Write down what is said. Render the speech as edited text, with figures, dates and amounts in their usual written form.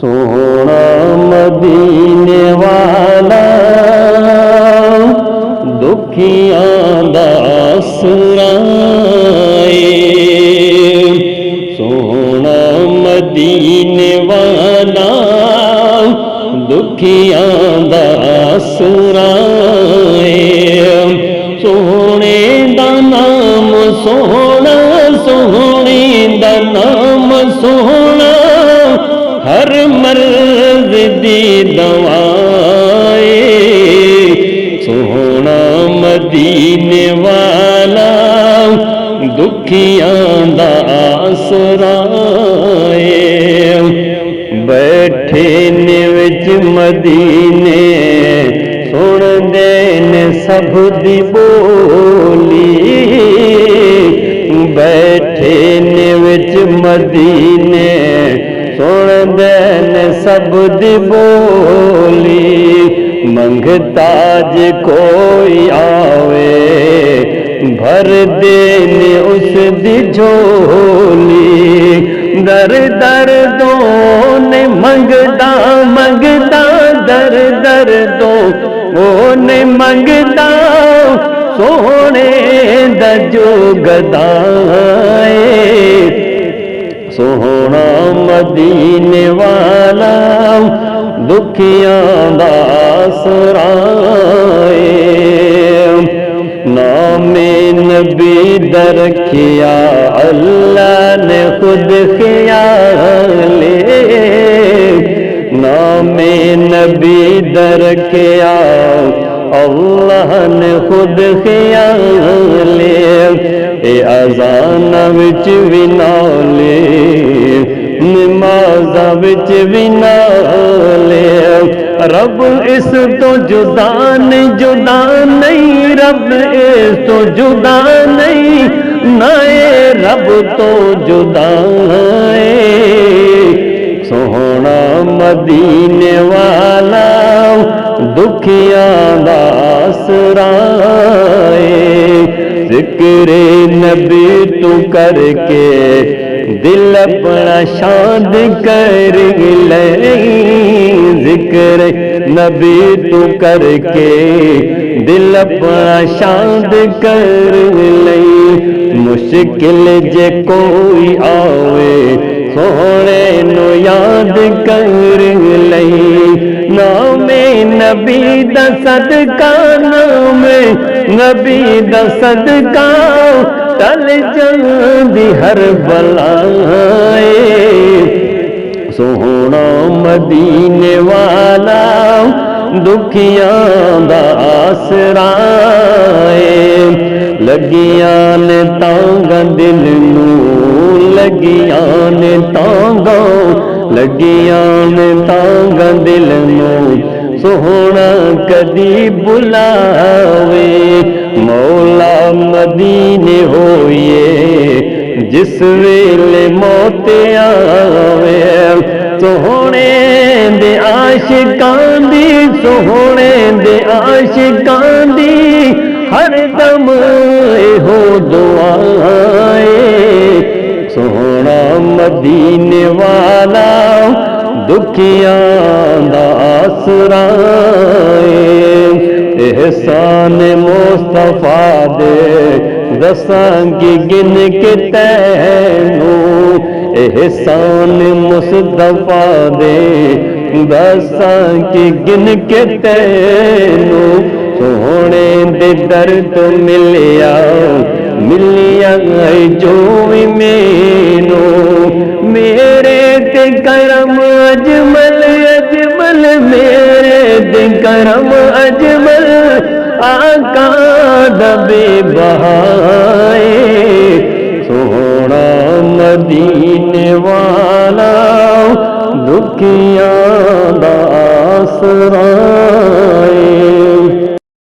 सोना मदीने वाला दुखियां दा आसरा ए। सोना मदीने वाला दुखियां दा आसरा ए। सोने दा नाम सोना, सोने दा नाम सोना, हर मर्ज दी दवाए। सोना मदीने वाला दुखियां दा आसरा ए। बैठे ने विच मदीने सुनदे ने सब दी बोली। बैठे ने विच मदीने सुनदे ने सब दी बोली। मंगता जे कोई आवे भर देने उस दी झोली। दर दर दो ने मंगदा मंगदा, दर दर दो ओ ने मंगदा, सोने दा जो गदाए। सोना मदीने वाला दुखियां दा आसरा ए। नामे नबी दर रखिया अल्लाह ने खुद ख्याले। नामे नबी दर रखिया अल्लाह ने खुद ख्याले। ए अजान विच भी नाले, नमाज़ विच भी नाले। रब इस तो जुदा नहीं, जुदा नहीं, रब इस तो जुदा नहीं, नाए रब तो जुदा है। सोना मदीने वाला दुखियां दा आसरा ए। ज़िक्रे नबी तू करके दिल अपना शाद कर ले। ज़िक्र नबी तू करके दिल अपना शाद कर ले। मुश्किल जे कोई आवे सोने नु याद कर ले। नामे नबी दा सदका, नामे नबी दा सदका, टल जांदी हर बलाए। सोना मदीने वाला दुखियां दा आसरा ए। लगियां ने तांगा दिल नू, लगियां ने तांगा, लगियां ने तांगा दिल नू, सोहना कदी बुलावे। मौला मदीने होइए जिस वेले मौत आवे। सोहने दे आशिकां दी, सोहने दे आशिकां दी हर दम हो दुआए। सोहना मदीने वाला दुखियां दा आसरा ए। एहसान मुस्तफा दे दसांगी गिन के तैनू। एहसान मुस्तफा दे दसांगी गिन के तैनू। सोहने दे दर तो मिलिया, मिलिया जो भी मैनू। मेरे ते करम अजमल, अजमल मेरे ते करम अजमल, आका दबे बहाए। सोहना मदीने वाला दुखियां दा आसरा।